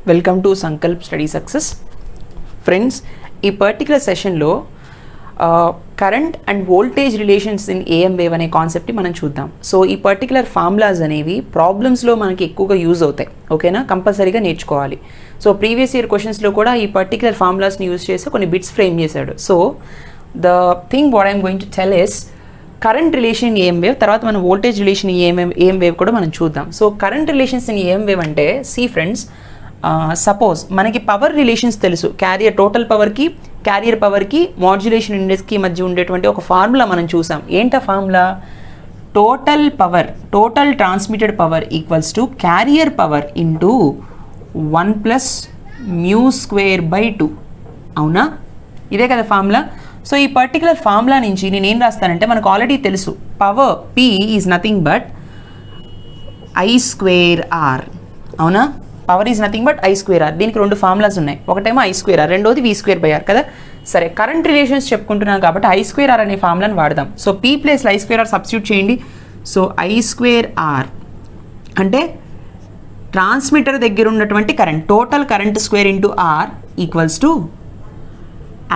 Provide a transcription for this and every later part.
Welcome to Sankalp study success. Friends, ఈ particular సెషన్లో current and voltage relations in AM wave అనే కాన్సెప్ట్ని మనం చూద్దాం. సో ఈ పర్టికులర్ ఫార్ములాస్ అనేవి ప్రాబ్లమ్స్లో మనకి ఎక్కువగా యూజ్ అవుతాయి. ఓకేనా, కంపల్సరీగా నేర్చుకోవాలి. సో ప్రీవియస్ ఇయర్ క్వశ్చన్స్లో కూడా ఈ పర్టికులర్ ఫార్ములాస్ని యూజ్ చేసి కొన్ని బిట్స్ ఫ్రేమ్ చేశాడు. So the thing what I'm going to tell is current relation in AM wave, తర్వాత మనం వోల్టేజ్ రిలేషన్ ఏఎం వేవ్ కూడా మనం చూద్దాం. So current relations in AM wave అంటే సి ఫ్రెండ్స్, సపోజ్ మనకి పవర్ రిలేషన్స్ తెలుసు. Total పవర్కి carrier పవర్కి modulation ఇండెక్స్కి మధ్య ఉండేటువంటి ఒక ఫార్ములా మనం చూసాం. ఏంట formula? Total transmitted power equals to carrier power into 1 + μ²/2. అవునా, ఇదే కదా ఫార్ములా. సో ఈ పర్టికులర్ ఫార్ములా నుంచి నేను ఏం రాస్తానంటే, మనకు ఆల్రెడీ తెలుసు power P is nothing but I²R. అవునా, power is nothing but I²R. దీనికి రెండు ఫార్ములాస్ ఉన్నాయి, ఒకటేమో I²R, రెండోది V²/R కదా. సరే, కరెంట్ రిలేషన్స్ చెప్పుకుంటున్నాం కాబట్టి I²R అనే ఫార్ములాని వాడదాం. సో P ప్లేస్లో I²R సబ్స్టిట్యూట్ చేయండి. సో I²R అంటే ట్రాన్స్మిటర్ దగ్గర ఉన్నటువంటి current, total current square into R equals to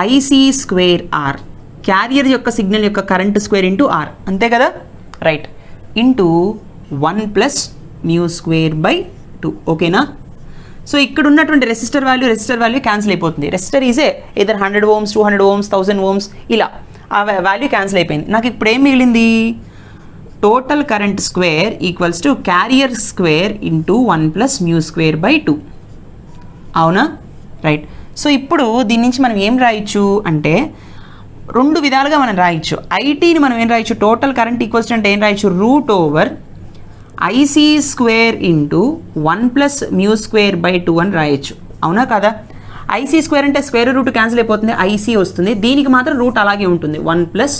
IC²R, carrier యొక్క సిగ్నల్ యొక్క కరెంట్ స్క్వేర్ ఇంటూ R, అంతే కదా. Right, into 1 + μ²/2. ఓకేనా. సో ఇక్కడ ఉన్నటువంటి రెసిస్టర్ వాల్యూ క్యాన్సిల్ అయిపోతుంది. రెసిస్టర్ ఈజే ఏదర్ 100 Ω, 200 Ω, 1000 Ω, ఇలా ఆ వాల్యూ క్యాన్సిల్ అయిపోయింది. నాకు ఇప్పుడు ఏం మిగిలింది? Total current square equals to carrier square into 1 + μ²/2. అవునా, రైట్. సో ఇప్పుడు దీని నుంచి మనం ఏం రాయొచ్చు అంటే, రెండు విధాలుగా మనం రాయొచ్చు. ఐటీని మనం ఏం రాయొచ్చు? టోటల్ కరెంట్ ఈక్వల్స్ అంటే ఏం రాయొచ్చు? √IC² ఇంటూ 1 + μ²/2 అని రాయొచ్చు. అవునా కదా. IC² అంటే స్క్వేర్ రూట్ క్యాన్సిల్ అయిపోతుంది, IC వస్తుంది. దీనికి మాత్రం రూట్ అలాగే ఉంటుంది, 1 +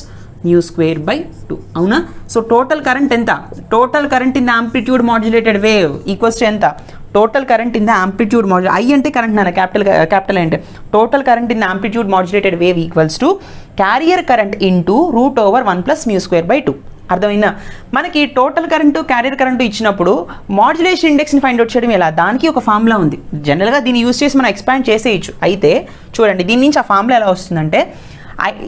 μ²/2. అవునా. సో టోటల్ కరెంట్ ఎంత? Total current in the amplitude modulated wave equals to ఎంత? Total current in the amplitude I అంటే కరెంట్ నాన్న, క్యాపిటల్ అంటే total current in the amplitude modulated wave equals to carrier current into √1 + μ²/2. అర్థమైందా? మనకి total current carrier current ఇచ్చినప్పుడు modulation ఇండెక్స్ని find out చేయడం ఎలా? దానికి ఒక ఫార్ములా ఉంది. జనరల్గా దీన్ని యూజ్ చేసి మనం ఎక్స్పాండ్ చేసేయచ్చు. అయితే చూడండి, దీని నుంచి ఆ ఫార్ములా ఎలా వస్తుందంటే,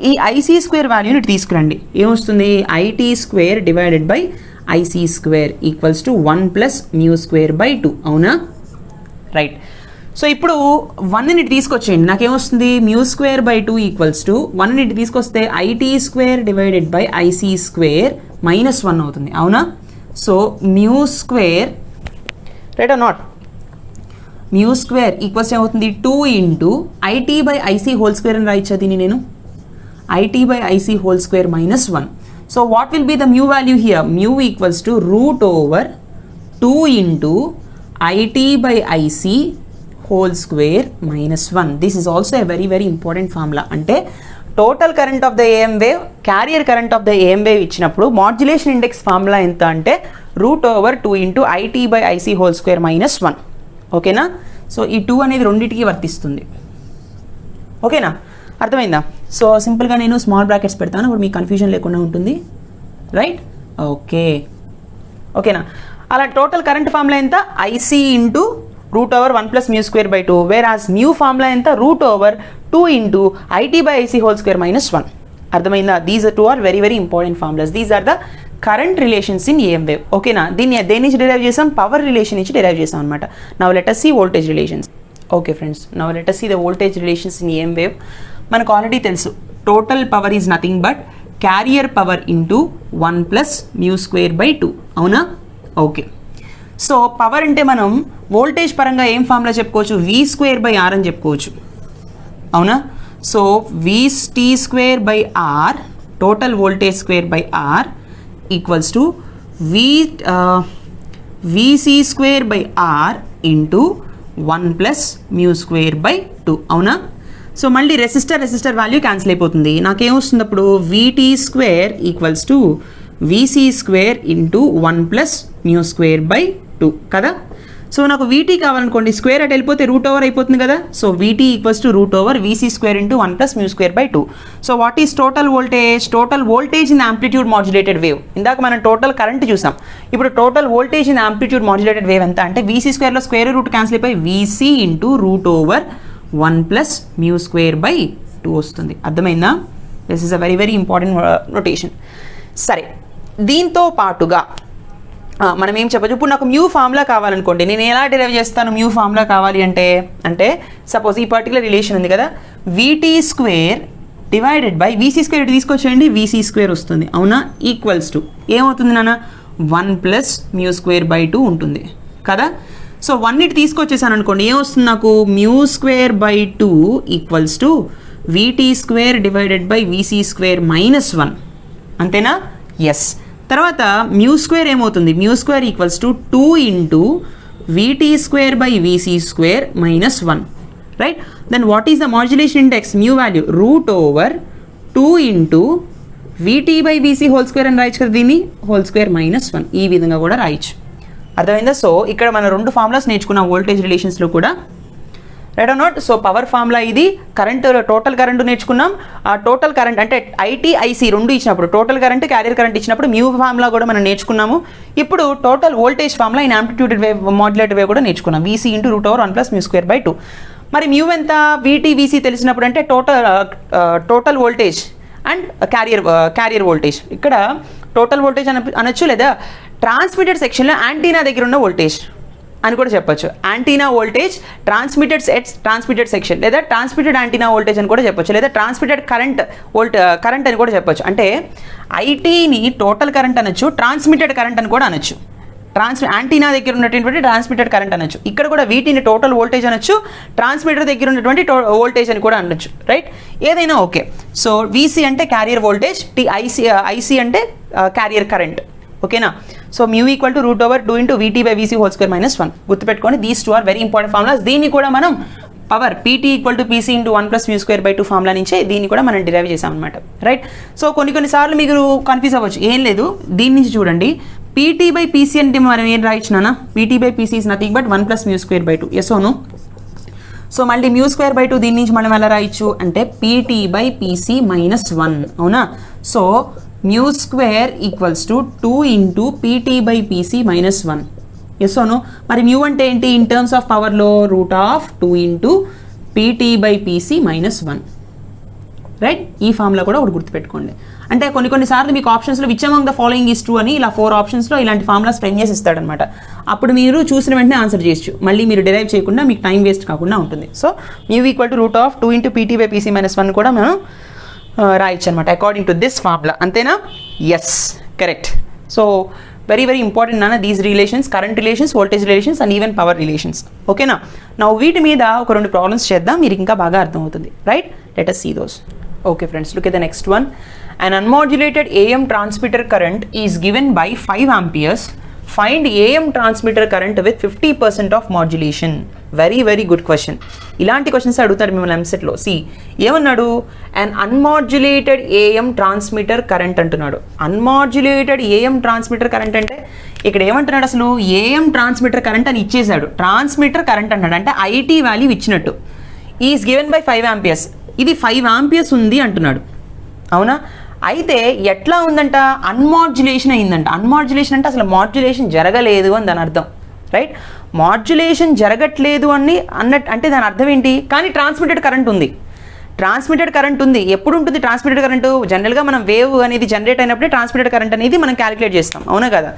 ఈ IC² వాల్యూని ఇటు తీసుకురండి. ఏమొస్తుంది? IT² divided by IC² equals to 1 + μ²/2. అవునా, రైట్. సో ఇప్పుడు 1ని ఇటు తీసుకొచ్చేయండి. నాకేమొస్తుంది? μ²/2 ఈక్వల్స్ టు 1ని ఇటు తీసుకొస్తే IT² డివైడెడ్ బై IC² -1 అవుతుంది. అవునా. So μ², right or not? μ² equals ఏమవుతుంది? 2 ఇంటూ IT/IC² అని రాయొచ్చా దీన్ని నేను? IT/IC² -1. So what will be the mu value here? Mu equals to √2 into IT/IC² -1. This is also a very very important formula. అంటే total current of the AM wave, carrier current of the AM wave ఇచ్చినప్పుడు modulation index formula ఎంత అంటే √2 into IT/IC² -1. ఓకేనా. So ఈ 2 అనేది రెండింటికి వర్తిస్తుంది. ఓకేనా, అర్థమైందా? సో సింపుల్గా నేను స్మాల్ బ్రాకెట్స్ పెడతాను, ఇప్పుడు మీకు కన్ఫ్యూజన్ లేకుండా ఉంటుంది. రైట్, ఓకేనా. అలా టోటల్ కరెంట్ ఫార్ములా ఎంత? IC into √1 + μ²/2. Whereas mu formula ఎంత? √2 ఇంటూ IT/IC² -1. అర్థమైందా? These two are very very important formulas. These are the current relations in AM wave. ఓకేనా. దీన్ని దేని నుంచి డిరైవ్ చేసాం? పవర్ రిలేషన్ నుంచి డిరైవ్ చేసాం అనమాట. Now let us see voltage relations. Okay friends, now let us see the voltage relations in AM wave. మనకు already తెలుసు, total power is nothing but carrier power into 1 + μ²/2. అవునా. Okay. So power అంటే మనం voltage పరంగా ఏం formula చెప్పుకోవచ్చు? V²/R అని చెప్పుకోవచ్చు. అవునా. So VT²/R, total voltage square equals to VC²/R into 1 + μ²/2. అవునా. సో మళ్ళీ రెసిస్టర్ వాల్యూ క్యాన్సిల్ అయిపోతుంది. నాకేమొస్తుంది అప్పుడు? VT² equals to VC² into 1 + μ²/2 కదా. సో నాకు వీటీ కావాలనుకోండి, స్క్వేర్ అట్ వెళ్ళిపోతే రూట్ ఓవర్ అయిపోతుంది కదా. So VT equals to root over VC square into 1 + μ²/2. So what is total voltage? Total voltage in amplitude modulated wave. ఇందాక మనం total current చూసాం, ఇప్పుడు total voltage in amplitude modulated wave ఎంత అంటే VC స్క్వేర్లో square root cancel అయిపోయి VC into root over 1 + μ²/2 వస్తుంది. అర్థమైందా? This is a very very important notation. సరే, దీంతో పాటుగా మనం ఏం చెప్పచ్చు, ఇప్పుడు నాకు మ్యూ ఫార్ములా కావాలనుకోండి, నేను ఎలా డిరైవ్ చేస్తాను మ్యూ ఫార్ములా కావాలి అంటే సపోజ్ ఈ పర్టికులర్ రిలేషన్ ఉంది కదా, వీటీ square divided by VC square ఇటు తీసుకొచ్చేయండి, వీసీ స్క్వేర్ వస్తుంది అవునా, ఈక్వల్స్ టు ఏమవుతుంది నాన్న 1 + μ²/2 ఉంటుంది కదా. సో 1 ఇటు తీసుకొచ్చేసాను అనుకోండి, ఏమొస్తుంది నాకు μ²/2 equals to VT square divided by VC square -1 అంతేనా. ఎస్. తర్వాత μ² ఏమవుతుంది, μ² equals to 2 into VT square by VC square -1 right. Then what is the modulation index? Mu value root over 2 into VT by VC whole square అని రాయొచ్చు కదా, దీన్ని whole square -1 ఈ విధంగా కూడా రాయొచ్చు. అర్థమైందా? సో ఇక్కడ మనం 2 ఫార్ములాస్ నేర్చుకున్నాం వోల్టేజ్ రిలేషన్స్లో కూడా, right or not. So power formula ఇది, కరెంట్ టోటల్ కరెంట్ నేర్చుకున్నాం. ఆ టోటల్ కరెంట్ అంటే ఐటీ ఐసీ రెండు ఇచ్చినప్పుడు, టోటల్ కరెంట్ క్యారియర్ కరెంట్ ఇచ్చినప్పుడు మ్యూ ఫార్ములా కూడా మనం నేర్చుకున్నాము. ఇప్పుడు total voltage formula in amplitude wave modulated wave కూడా నేర్చుకున్నాం, వీసీ ఇంటూ రూట్ ఓవర్ 1 + μ²/2. మరి మ్యూ ఎంత? వీటీ వీసీ తెలిసినప్పుడు అంటే total voltage and carrier voltage. ఇక్కడ టోటల్ వోల్టేజ్ అనొచ్చు, లేదా ట్రాన్స్మిటెడ్ సెక్షన్లో యాంటీనా దగ్గర ఉన్న వోల్టేజ్ అని కూడా చెప్పొచ్చు. యాంటీనా వోల్టేజ్ ట్రాన్స్మిటెడ్ సెక్షన్, లేదా ట్రాన్స్మిటెడ్ యాంటీనా వోల్టేజ్ అని కూడా చెప్పొచ్చు, లేదా ట్రాన్స్మిటెడ్ కరెంట్ అని కూడా చెప్పొచ్చు. అంటే ఐటీని టోటల్ కరెంట్ అనొచ్చు, ట్రాన్స్మిటెడ్ కరెంట్ అని కూడా అనొచ్చు. యాంటీనా దగ్గర ఉన్నటువంటి ట్రాన్స్మిటెడ్ కరెంట్ అనొచ్చు. ఇక్కడ కూడా వీటిని టోటల్ వోల్టేజ్ అనొచ్చు, ట్రాన్స్మిటర్ దగ్గర ఉన్నటువంటి వోల్టేజ్ అని కూడా అనొచ్చు, రైట్. ఏదైనా ఓకే. సో వీసీ అంటే క్యారియర్ వోల్టేజ్, ఐసీ అంటే క్యారియర్ కరెంట్, ఓకేనా. So mu equal to root over 2 into VT by VC whole square -1 గుర్తుపెట్టుకోండి. These 2 are very important formulas. దీన్ని కూడా మనం power PT equal to PC into 1 + μ²/2 formula నుంచే దీన్ని కూడా మనం డిరైవ్ చేసాం అనమాట, రైట్. సో కొన్నిసార్లు మీరు కన్ఫ్యూజ్ అవ్వచ్చు, ఏం లేదు దీని నుంచి చూడండి, పీటీ బై పీసీ అంటే మనం ఏం రాయించినా, PT by PC is nothing but 1 + μ²/2. Yes ఓను. సో మళ్ళీ μ²/2 దీని నుంచి మనం ఎలా రాయొచ్చు అంటే పీటీ బై పీసీ -1 అవునా. So μ² equals to 2 into PT by PC -1. Yes ఓను. మరి మ్యూ అంటే ఏంటి ఇన్ టర్మ్స్ ఆఫ్ పవర్లో? √2 into PT by PC -1 right. ఈ ఫార్ములా కూడా ఒకటి గుర్తుపెట్టుకోండి. అంటే కొన్నిసార్లు మీకు ఆప్షన్స్లో which among the following is true అని ఇలా 4 ఆప్షన్స్లో ఇలాంటి ఫార్ములాస్ ఫ్రేమ్ చేసి ఇస్తాడనమాట. అప్పుడు మీరు చూసిన వెంటనే ఆన్సర్ చేయొచ్చు, మళ్ళీ మీరు డిరైవ్ చేయకుండా మీకు టైం వేస్ట్ కాకుండా ఉంటుంది. So mu equal to √2 into PT by PC -1 కూడా మనం రాయొచ్చు అనమాట అకార్డింగ్ టు దిస్ ఫార్ములా. అంతేనా? Yes, correct. So very very important నాన్న these relations, current relations, voltage relations and even power relations, ఓకేనా. నా వీటి మీద ఒక 2 ప్రాబ్లమ్స్ చేద్దాం, మీరు ఇంకా బాగా అర్థమవుతుంది, right. Let us see those. Okay friends, look at the next one. An unmodulated AM transmitter current is given by 5 amperes. Find AM transmitter current with 50% of modulation. Very very good question. ఇలాంటి questions అడుగుతారు మిమ్మల్ని ఎంసెట్లో. C ఏమన్నాడు, and అన్మాడ్యులేటెడ్ AM transmitter current అంటున్నాడు. అన్మాడ్యులేటెడ్ AM transmitter current అంటే ఇక్కడ ఏమంటున్నాడు, అసలు ఏఎం ట్రాన్స్మిటర్ కరెంట్ అని ఇచ్చేసాడు, ట్రాన్స్మిటర్ కరెంట్ అన్నాడు అంటే ఐటీ వాల్యూ ఇచ్చినట్టు. Is given by 5 amperes. ఇది 5 amperes ఉంది అంటున్నాడు, అవునా. అయితే ఎట్లా ఉందంట, అన్మాడ్యులేషన్ అయిందంట. అన్మాడ్యులేషన్ అంటే అసలు మాడ్యులేషన్ జరగలేదు అని దాని అర్థం, రైట్. మాడ్యులేషన్ జరగట్లేదు అన్నట్టు అంటే దాని అర్థం ఏంటి, కానీ ట్రాన్స్మిటెడ్ కరెంట్ ఉంది. ట్రాన్స్మిటెడ్ కరెంట్ ఉంది. ఎప్పుడు ఉంటుంది ట్రాన్స్మిటెడ్ కరెంటు? జనరల్గా మనం వేవ్ అనేది జనరేట్ అయినప్పుడే ట్రాన్స్మిటెడ్ కరెంట్ అనేది మనం క్యాలిక్యులేట్ చేస్తాం, అవునా కదా.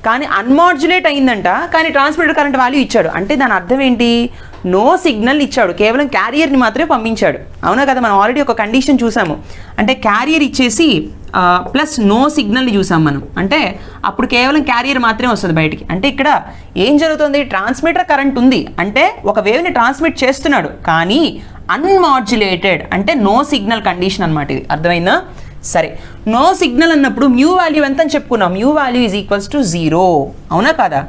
కానీ అన్మాడ్యులేట్ అయిందంట, కానీ ట్రాన్స్మిటెడ్ కరెంట్ వాల్యూ ఇచ్చాడు. అంటే దాని అర్థం ఏంటి, నో సిగ్నల్ ఇచ్చాడు, కేవలం క్యారియర్ని మాత్రమే పంపించాడు, అవునా కదా. మనం ఆల్రెడీ ఒక కండిషన్ చూసాము, అంటే క్యారియర్ ఇచ్చేసి ప్లస్ నో సిగ్నల్ని చూసాం మనం, అంటే అప్పుడు కేవలం క్యారియర్ మాత్రమే వస్తుంది బయటికి. అంటే ఇక్కడ ఏం జరుగుతుంది, ట్రాన్స్మిటర్ కరెంట్ ఉంది అంటే ఒక వేవ్ని ట్రాన్స్మిట్ చేస్తున్నాడు, కానీ అన్మాడ్యులేటెడ్ అంటే నో సిగ్నల్ కండిషన్ అనమాట ఇది, అర్థమైందా. సరే, నో సిగ్నల్ అన్నప్పుడు మ్యూ వాల్యూ ఎంత అని చెప్పుకున్నాం, mu value is equals to 0, అవునా కాదా.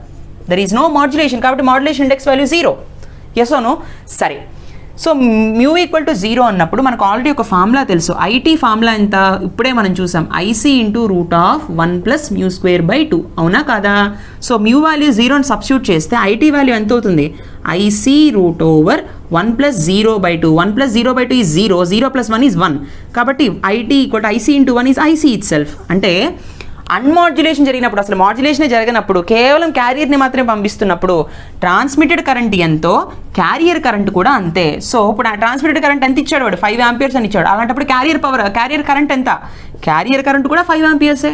దర్ ఈజ్ నో మాడ్యులేషన్, కాబట్టి modulation index value 0. Yes or no. సరే, సో మ్యూ ఈక్వల్ టు 0 అన్నప్పుడు మనకు ఆల్రెడీ ఒక ఫార్ములా తెలుసు. ఐటీ ఫార్ములా ఎంత ఇప్పుడే మనం చూసాం, IC into root of 1 plus mu square by 2, అవునా కదా? సో మ్యూ వాల్యూ 0ని సబ్స్టిట్యూట్ చేస్తే ఐటీ వాల్యూ ఎంత అవుతుంది? IC root over 1 plus 0 by 2. 1 plus 0 by 2 is 0, 0 plus 1 is 1. కాబట్టి IT equal to IC into 1 is IC itself. అంటే unmodulation జరిగినప్పుడు, అసలు మాడ్యులేషనే జరగనప్పుడు, కేవలం క్యారియర్ని మాత్రమే పంపిస్తున్నప్పుడు ట్రాన్స్మిటెడ్ కరెంట్ ఎంతో క్యారియర్ కరెంట్ కూడా అంతే. సో ఇప్పుడు ఆ ట్రాన్స్మిటెడ్ కరెంట్ ఎంత ఇచ్చాడు వాడు? 5 ఆంపియర్స్ అని ఇచ్చాడు. అలాంటప్పుడు క్యారియర్ కరెంట్ ఎంత? క్యారియర్ కరెంట్ కూడా 5 ఆంపియర్సే,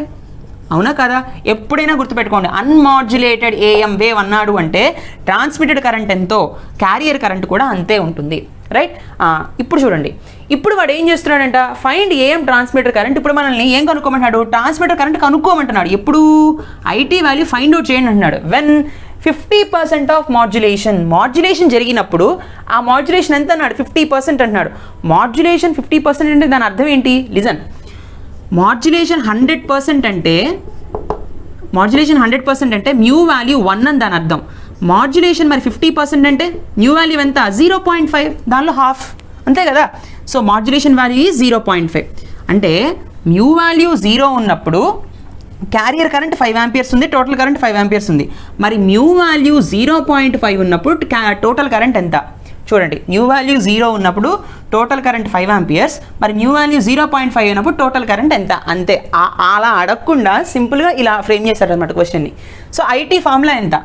అవునా కదా? ఎప్పుడైనా గుర్తుపెట్టుకోండి, అన్మాడ్యులేటెడ్ ఏఎం వేవ్ అన్నాడు అంటే ట్రాన్స్మిటెడ్ కరెంట్ ఎంతో క్యారియర్ కరెంట్ కూడా అంతే ఉంటుంది, రైట్? ఇప్పుడు చూడండి, ఇప్పుడు వాడు ఏం చేస్తున్నాడంట? Find AM transmitter current. ఇప్పుడు మనల్ని ఏం కనుక్కోమంటున్నాడు? Transmitter current కనుక్కోమంటున్నాడు. ఎప్పుడు? ఐటీ వాల్యూ ఫైండ్ అవుట్ చేయండి అంటున్నాడు. వెన్ 50% ఆఫ్ మాడ్యులేషన్ జరిగినప్పుడు ఆ మాడ్యులేషన్ ఎంత అన్నాడు? 50% అంటున్నాడు. మాడ్యులేషన్ 50% అంటే దాని అర్థం ఏంటి? లిజన్, మాడ్యులేషన్ 100% అంటే మ్యూ వాల్యూ 1 అని దాని అర్థం. మాడ్యులేషన్ మరి 50% అంటే న్యూ వాల్యూ ఎంత? 0.5, దానిలో హాఫ్, అంతే కదా? So modulation value is 0.5. అంటే మ్యూ వాల్యూ 0 ఉన్నప్పుడు క్యారియర్ కరెంట్ 5 ఆంపియర్స్ ఉంది, టోటల్ కరెంట్ 5 ఆంపియర్స్ ఉంది. మరి మ్యూ వాల్యూ 0.5 ఉన్నప్పుడు టోటల్ కరెంట్ ఎంత? చూడండి, న్యూ వాల్యూ 0 ఉన్నప్పుడు టోటల్ కరెంట్ 5 ఆంపియర్స్, మరి న్యూ వాల్యూ 0.5 ఉన్నప్పుడు టోటల్ కరెంట్ ఎంత? అంతే. అలా అడగకుండా సింపుల్గా ఇలా ఫ్రేమ్ చేశాడు అనమాట క్వశ్చన్ని. సో ఐటీ ఫార్ములా ఎంత?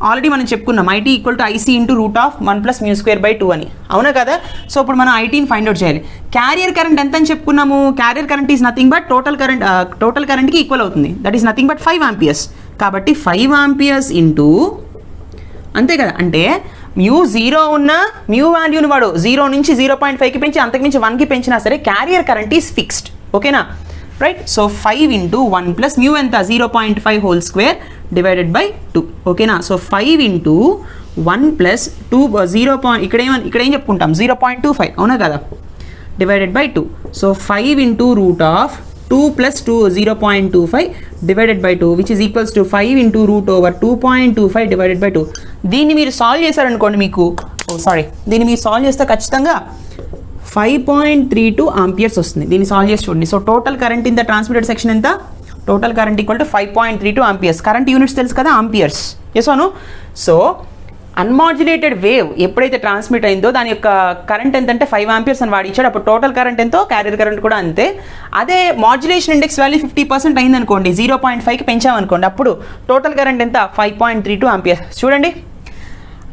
ఆల్రెడీ మనం చెప్పుకున్నాం, IT equal to IC into root of 1 plus mu square by 2 అని, అవునా కదా? సో ఇప్పుడు మనం ఐటీని ఫైండ్ అవుట్ చేయాలి. క్యారియర్ కరెంట్ ఎంత అని చెప్పుకున్నాము? Carrier current is nothing but total కరెంట్కి ఈక్వల్ అవుతుంది. That is nothing but 5 amperes. కాబట్టి 5 ఆంపియర్స్ ఇంటూ, అంతే కదా? అంటే మ్యూ 0 ఉన్న మ్యూ వాల్యూని వాడు 0 నుంచి 0.5కి పెంచి అంతకుమించి 1కి పెంచినా సరే క్యారియర్ కరెంట్ ఈజ్ ఫిక్స్డ్, ఓకేనా? Right. So 5 into 1 plus mu ఎంత? 0.5 హోల్ స్క్వేర్ డివైడెడ్ బై 2, ఓకేనా? సో 5 ఇంటూ 1 ప్లస్ 2 ఇక్కడ ఏం చెప్పుకుంటాం? 0.25, అవునా కదా? Divided by 2. So 5 into root of 2 plus 2 0.25 divided by 2 which is equals to 5 into root over 2.25 divided by 2. దీన్ని మీరు సాల్వ్ చేశారనుకోండి, మీకు దీన్ని మీరు సాల్వ్ చేస్తే ఖచ్చితంగా 5.32 ఆంపియర్స్ వస్తుంది. దీన్ని సాల్వ్ చేసి చూడండి. So total current in the transmitted section ఎంత? Total current equal to 5.32 amperes. Current units తెలుసు కదా, ఆంపియర్స్. ఎస్ అవును. సో అన్మాడ్యులేటెడ్ వేవ్ ఎప్పుడైతే ట్రాన్స్మిట్ అయిందో దాని యొక్క కరెంట్ ఎంతంటే 5 ఆంపియర్స్ అని వాడి ఇచ్చాడు. అప్పుడు టోటల్ కరెంట్ ఎంతో క్యారియర్ కరెంట్ కూడా అంతే. అదే మాడ్యులేషన్ ఇండెక్స్ వాల్యూ 50% అయిందనుకోండి, 0.5కి పెంచామనుకోండి, అప్పుడు టోటల్ కరెంట్ ఎంత? 5.32 ఆంపియర్స్. చూడండి,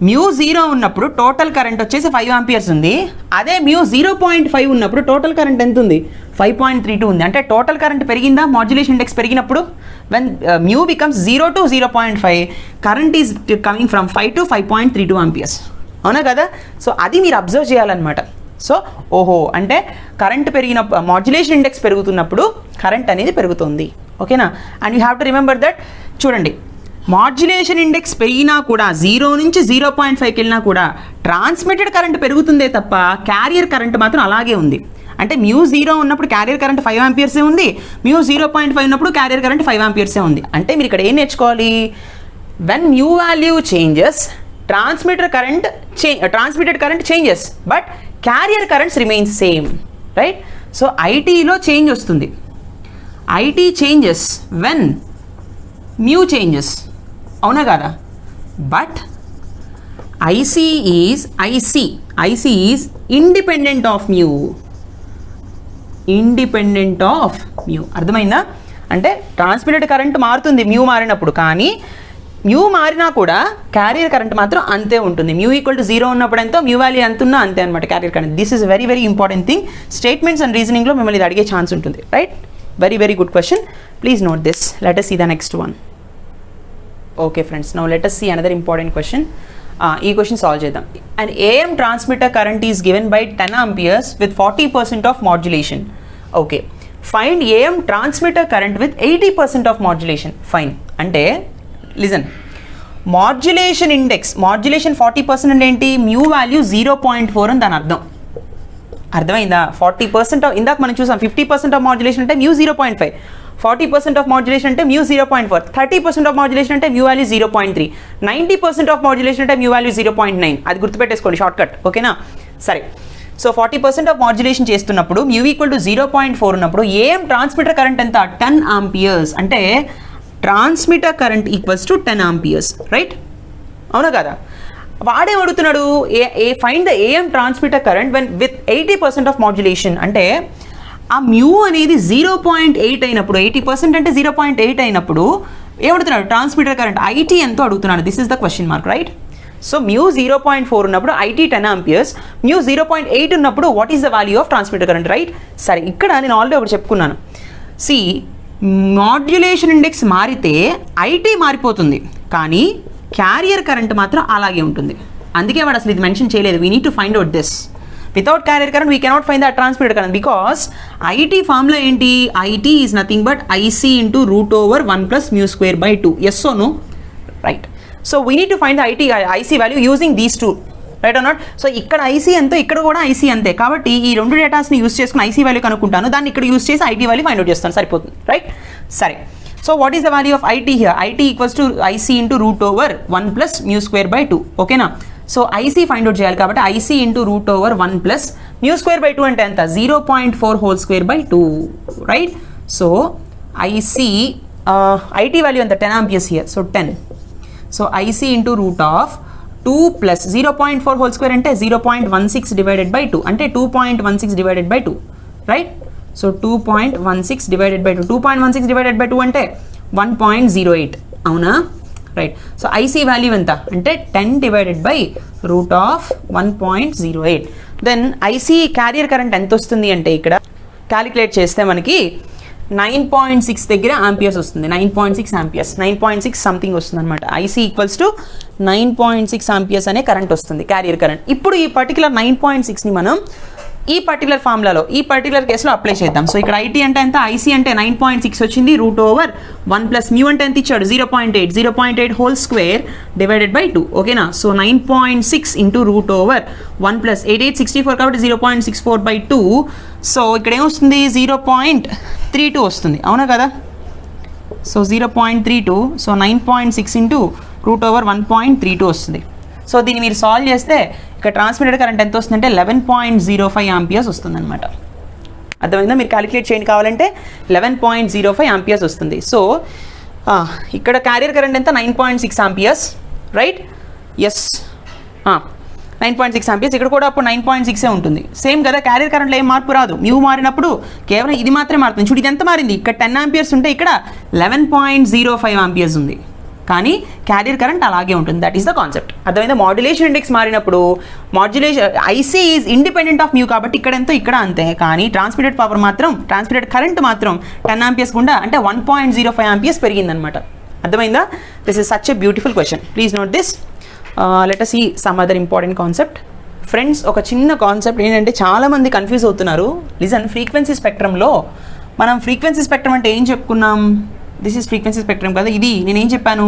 మ్యూ 0 ఉన్నప్పుడు టోటల్ కరెంట్ వచ్చేసి 5 ఆంపియర్స్ ఉంది. అదే మ్యూ 0.5 ఉన్నప్పుడు టోటల్ కరెంట్ ఎంత ఉంది? 5.32 ఉంది. అంటే టోటల్ కరెంట్ పెరిగిందా మాడ్యులేషన్ ఇండెక్స్ పెరిగినప్పుడు? When mu becomes 0 to 0.5, current is coming from 5 to 5.32 amperes, అవునా కదా? సో అది మీరు అబ్జర్వ్ చేయాలన్నమాట. సో ఓహో, అంటే కరెంట్ పెరిగినప్పుడు, మాడ్యులేషన్ ఇండెక్స్ పెరుగుతున్నప్పుడు కరెంట్ అనేది పెరుగుతుంది, ఓకేనా? And you have to remember that. చూడండి, మాడ్యులేషన్ ఇండెక్స్ పెరిగినా కూడా 0 నుంచి 0.5కి వెళ్ళినా కూడా ట్రాన్స్మిటెడ్ కరెంట్ పెరుగుతుందే తప్ప క్యారియర్ కరెంట్ మాత్రం అలాగే ఉంది. అంటే మ్యూ 0 ఉన్నప్పుడు క్యారియర్ కరెంట్ 5 ఆంపియర్సే ఉంది, మ్యూ 0.5 ఉన్నప్పుడు క్యారియర్ కరెంట్ 5 ఆంపియర్సే ఉంది. అంటే మీరు ఇక్కడ ఏం నేర్చుకోవాలి? When mu value changes, transmitted current changes, but carrier currents remains same, right? So ఐటీలో చేంజ్ వస్తుంది. IT changes when mu changes, అవునా కదా? But IC is independent of mu. అర్థమైందా? అంటే ట్రాన్స్మిటెడ్ కరెంట్ మారుతుంది మ్యూ మారినప్పుడు, కానీ మ్యూ మారినా కూడా క్యారియర్ కరెంట్ మాత్రం అంతే ఉంటుంది. మ్యూ ఈక్వల్ టు 0 ఉన్నప్పుడు ఎంతో, మ్యూ వాల్యూ ఎంత ఉన్నా అంతే అనమాట carrier current. This is very very important thing. Statements and రీజనింగ్లో మిమ్మల్ని ఇది అడిగే ఛాన్స్ ఉంటుంది, right? Very very good question. Please note this. Let us see the next one. Okay friends, now let us see another important question. This question solve chedam. An AM transmitter current is given by 10 amperes with 40% of modulation. Okay. Find AM transmitter current with 80% of modulation. Fine. Ante listen. Modulation index, modulation 40% అంటే ఏంటి? mu value 0.4 అని దాని అర్థం. అర్థమైందా? 40% ఇందాక మనం చూసాం 50% of modulation అంటే మ్యూ 0.5, 40% ఆఫ్ మాడ్యులేషన్ అంటే మ్యూ 0.4, 30% ఆఫ్ మాడ్యులేషన్ అంటే మ్యూ వాల్యూ 0.3, 90% ఆఫ్ మాడ్యులేషన్ అంటే మ్యూ వాల్యూ 0.9. అది గుర్తుపెట్టేసుకోండి, షార్ట్ కట్, ఓకేనా? సరే, సో 40% ఆఫ్ మాడ్యులేషన్ చేస్తున్నప్పుడు మ్యూ ఈక్వల్ టు 0.4 ఉన్నప్పుడు ఏఎం ట్రాన్స్మిటర్ కరెంట్ ఎంత 10 ఆంపియర్స్, అంటే transmitter current equals to 10 amperes, right? అవునా కదా? వాడే అడుగుతున్నాడు find the AM transmitter current when with 80% of modulation, అంటే ఆ మ్యూ అనేది 0.8 అయినప్పుడు 80% అంటే 0.8 అయినప్పుడు ఏమడుగుతున్నాడు ట్రాన్స్మిటర్ కరెంట్ ఐటీ ఎంతో అడుగుతున్నాడు. This is the question mark, right? So mu 0.4 ఉన్నప్పుడు ఐటీ 10 ఆంపియర్స్, మ్యూ 0.8 ఉన్నప్పుడు what is the value of transmitter current, right? సరే, ఇక్కడ నేను ఆల్రెడీ ఒకటి చెప్పుకున్నాను. సి మాడ్యులేషన్ ఇండెక్స్ మారితే ఐటీ మారిపోతుంది, కానీ క్యారియర్ కరెంట్ మాత్రం అలాగే ఉంటుంది. అందుకే వాడు అసలు ఇది మెన్షన్ చేయలేదు. We need to find out this. Without carrier current we cannot find the transmitter current, because IT formula ఏంటి? IT is nothing but IC into √1 + μ²/2. Yes or no? Right. So we need to find the IC value using these two, right or not? సో ఇక్కడ IC ఎంతో, ఇక్కడ కూడా IC అంతే. కాబట్టి ఈ రెండు డేటాస్ని యూస్ చేసుకుని ఐసీ వాల్యూ కనుక్కుంటాను, దాన్ని ఇక్కడ యూస్ చేసి ఐటీ వాల్యూ ఫైండ్ అవుట్ చేస్తాను, సరిపోతుంది, రైట్? సరే, so what is the value of IT here? IT equals to IC into √1 + μ²/2, ఓకేనా? సో ఐసీ ఫైండ్ అవుట్ చేయాలి కాబట్టి ఐసీ ఇంటూ √1 + μ²/2 అంటే ఎంత? 0.4² 2, right? So IC IT value ఎంత? 10 amperes here, so 10. So IC into √2 + 0.4² అంటే 0.16 divided by 2, అంటే 2.16 divided by 2, right? So 2.16 divided by 2, 2.16 divided by 2 అంటే 1.08, అవునా? రైట్. సో ఐసీ వాల్యూ ఎంత అంటే 10 divided by √1.08. Then IC carrier current ఎంత వస్తుంది అంటే ఇక్కడ క్యాలిక్యులేట్ చేస్తే మనకి 9.6 దగ్గర ఆంపియర్స్ వస్తుంది. 9.6 ఆంపియర్స్, 9.6 సంథింగ్ వస్తుంది అనమాట. ఐసీ ఈక్వల్స్ టు 9.6 ఆంపియర్స్ అనే కరెంట్ వస్తుంది, క్యారియర్ కరెంట్. ఇప్పుడు ఈ పర్టికులర్ 9.6ని మనం ఈ పర్టికులర్ ఫార్ములాలో ఈ పర్టికులర్ కేసులో అప్లై చేద్దాం. సో ఇక్కడ ఐటీ అంటే ఎంత? ఐసీ అంటే 9.6 వచ్చింది, √1 + μ అంటే ఎంత ఇచ్చాడు? 0.8, 0.8 హోల్ స్క్వేర్ డివైడెడ్ బై 2, ఓకేనా? సో 9.6 ఇంటూ √1 + 8864 కాబట్టి 0.64/2. సో ఇక్కడ ఏమొస్తుంది? 0.32 వస్తుంది, అవునా కదా? సో 0.32, సో 9.6 ఇంటూ √1.32 వస్తుంది. సో దీన్ని మీరు సాల్వ్ చేస్తే ఇక్కడ ట్రాన్స్మిటెడ్ కరెంట్ ఎంత వస్తుందంటే 11.05 ఆంపియర్స్ వస్తుందన్నమాట. అర్థమైందా? మీరు క్యాలిక్యులేట్ చేయండి కావాలంటే 11.05 ఆంపియర్స్ వస్తుంది. సో ఇక్కడ క్యారియర్ కరెంట్ ఎంత? 9.6 ఆంపియర్స్, రైట్? Yes, 9.6 amperes. ఇక్కడ కూడా అప్పుడు 9.6 ఉంటుంది, సేమ్ కదా. క్యారియర్ కరెంట్లో ఏం మార్పు రాదు. మ్యూ మారినప్పుడు కేవలం ఇది మాత్రమే మారుతుంది. చూడు, ఇది ఎంత మారింది? ఇక్కడ 10 ఆంపియర్స్ ఉంటే ఇక్కడ 11.05 ఆంపియర్స్ ఉంది, కానీ క్యారియర్ కరెంట్ అలాగే ఉంటుంది. That is the concept. అర్థమైందా? మాడ్యులేషన్ ఇండెక్స్ మారినప్పుడు modulation IC is independent of mu కాబట్టి ఇక్కడ ఎంతో ఇక్కడ అంతే, కానీ ట్రాన్స్మిటెడ్ పవర్ మాత్రం ట్రాన్స్మిటెడ్ కరెంట్ మాత్రం 10 ఆంపియర్స్ గుండా అంటే 1.05 ఆంపియర్స్ పెరిగిందనమాట. అర్థమైందా? This is such a beautiful question. Please note this. Let us see some other important concept. Friends, ఒక చిన్న కాన్సెప్ట్ ఏంటంటే చాలామంది కన్ఫ్యూజ్ అవుతున్నారు. లిజన్, ఫ్రీక్వెన్సీ స్పెక్ట్రంలో మనం ఫ్రీక్వెన్సీ స్పెక్ట్రం అంటే ఏం చెప్పుకున్నాం? దిస్ ఈజ్ ఫ్రీక్వెన్సీ స్పెక్ట్రమ్ కదా. ఇది నేనేం చెప్పాను?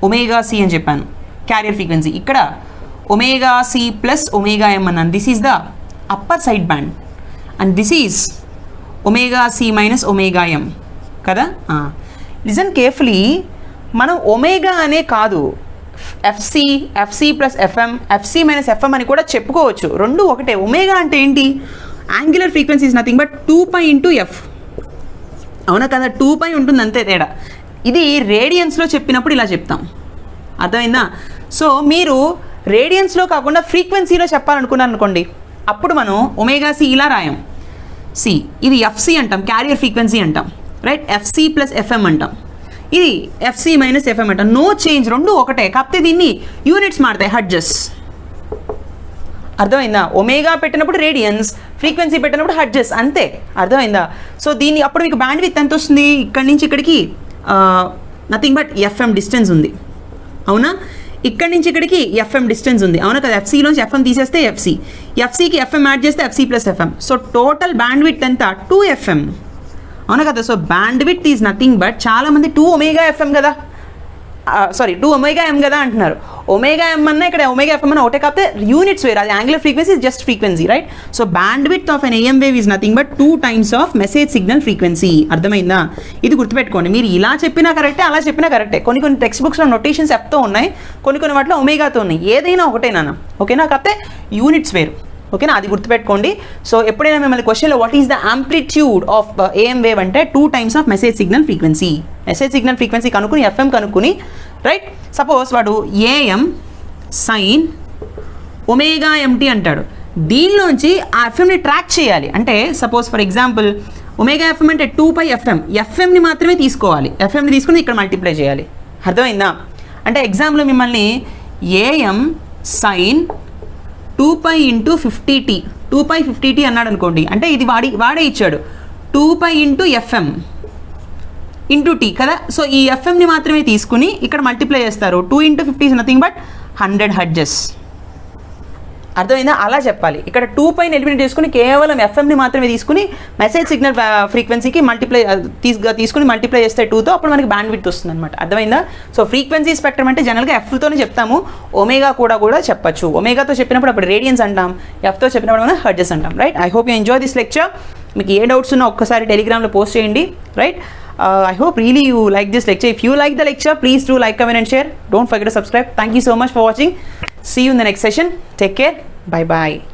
ωc అని చెప్పాను, క్యారియర్ ఫ్రీక్వెన్సీ. ఇక్కడ ωc + ωm అన్నాను. This is the upper side band and this is ωc - ωm కదా. లిజన్ కేర్ఫుల్లీ, మనం ఒమేగా అనే కాదు, ఎఫ్సి + ఎఫ్ఎం, ఎఫ్సి - ఎఫ్ఎం అని కూడా చెప్పుకోవచ్చు. రెండు ఒకటే. ఒమేగా అంటే ఏంటి? Angular frequency is nothing but 2π × f, అవునా కదా? 2π ఉంటుంది, అంతే తేడా. ఇది రేడియన్స్లో చెప్పినప్పుడు ఇలా చెప్తాం, అర్థమైందా? సో మీరు రేడియన్స్లో కాకుండా ఫ్రీక్వెన్సీలో చెప్పాలనుకున్నారు అనుకోండి, అప్పుడు మనం ωc ఇలా రాయం. సి, ఇది ఎఫ్సి అంటాం, క్యారియర్ ఫ్రీక్వెన్సీ అంటాం, రైట్? ఎఫ్సి + ఎఫ్ఎం అంటాం, ఇది ఎఫ్సి - ఎఫ్ఎం అంటాం. నో చేంజ్, రెండు ఒకటే, కాకపోతే దీన్ని యూనిట్స్ మారుతాయి, హర్ట్జెస్. అర్థమైందా? ఒమేగా పెట్టినప్పుడు రేడియన్స్, ఫ్రీక్వెన్సీ పెట్టినప్పుడు హర్ట్జెస్, అంతే. అర్థమైందా? సో దీన్ని అప్పుడు మీకు బ్యాండ్ విడ్త్ ఎంత వస్తుంది? ఇక్కడి నుంచి ఇక్కడికి నథింగ్ బట్ ఎఫ్ఎం డిస్టెన్స్ ఉంది, అవునా? ఇక్కడి నుంచి ఇక్కడికి ఎఫ్ఎం డిస్టెన్స్ ఉంది, అవునా కదా? ఎఫ్సీలోంచి ఎఫ్ఎం తీసేస్తే ఎఫ్సీకి ఎఫ్ఎం యాడ్ చేస్తే FC + FM. So total band width ఎంత? 2FM, అవునా కదా? So band width is nothing but, చాలామంది 2ωfm కదా, సారీ 2ωm కదా అంటున్నారు. ωm అన్నా ఇక్కడ ωfm అన్న ఒకటే, కాకపోతే యూనిట్స్ వేరు. అది angular frequency, just frequency, right? So bandwidth of an AM wave is nothing but 2 times of message signal frequency. అర్థమైందా? ఇది గుర్తుపెట్టుకోండి. మీరు ఇలా చెప్పినా కరెక్టే, అలా చెప్పినా కరెక్టే. కొన్ని టెక్స్ట్ బుక్స్లో నోటేషన్స్ ఎఫ్తో ఉన్నాయి, కొన్ని వాటిలో ఒమేగాతో ఉన్నాయి. ఏదైనా ఒకటేనా, ఓకేనా? కాకపోతే యూనిట్స్ వేరు. ఓకేనా, అది గుర్తుపెట్టుకోండి. సో ఎప్పుడైనా మిమ్మల్ని క్వశ్చన్లో what is the amplitude of AM wave అంటే 2 times of message signal frequency. Message signal frequency కనుక్కుని FM కనుక్కుని రైట్, సపోజ్ వాడు AM సైన్ ఒమేగా MT అంటాడు. దీనిలోంచి ఆ ఎఫ్ఎంని ట్రాక్ చేయాలి అంటే suppose for example omega FM అంటే 2πfm, ఎఫ్ఎంని మాత్రమే తీసుకోవాలి, ఎఫ్ఎంని తీసుకుని ఇక్కడ మల్టిప్లై చేయాలి. అర్థమైందా? అంటే ఎగ్జాంపుల్ మిమ్మల్ని AM సైన్ 2π × 50t 2π50t అన్నాడు అనుకోండి, అంటే ఇది వాడే ఇచ్చాడు 2π × FM × t కదా. సో ఈ ఎఫ్ఎంని మాత్రమే తీసుకుని ఇక్కడ మల్టిప్లై చేస్తారు. 2 × 50 ఇస్ నథింగ్ బట్ 100 హెర్ట్జ్. అర్థమైందా? అలా చెప్పాలి. ఇక్కడ 2πని ఎలిమినేట్ చేసుకుని కేవలం ఎఫ్ఎంని మాత్రమే తీసుకుని మెసేజ్ సిగ్నల్ ఫ్రీక్వెన్సీకి తీసుకుని మల్టిప్లై చేస్తే 2తో అప్పుడు మనకి బ్యాండ్ విడ్త్ వస్తుంది అనమాట. అర్థమైందా? సో ఫ్రీక్వెన్సీ స్పెక్ట్రమ్ అంటే జనరల్గా ఎఫ్తోనే చెప్తాము, ఒమేగా కూడా చెప్పచ్చు. ఒమేగాతో చెప్పినప్పుడు అప్పుడు రేడియన్స్ అంటాం, ఎఫ్తో చెప్పినప్పుడు మనం హెర్ట్జెస్ అంటాం. Right, I hope you enjoy this lecture. మీకు ఏ డౌట్స్ ఉన్నా ఒక్కసారి టెలిగ్రామ్లో పోస్ట్ చేయండి. Right, I hope really you like this lecture. If you like the lecture, please do like, comment and share. Don't forget to subscribe. Thank you so much for watching. See you in the next session. Take care. Bye bye.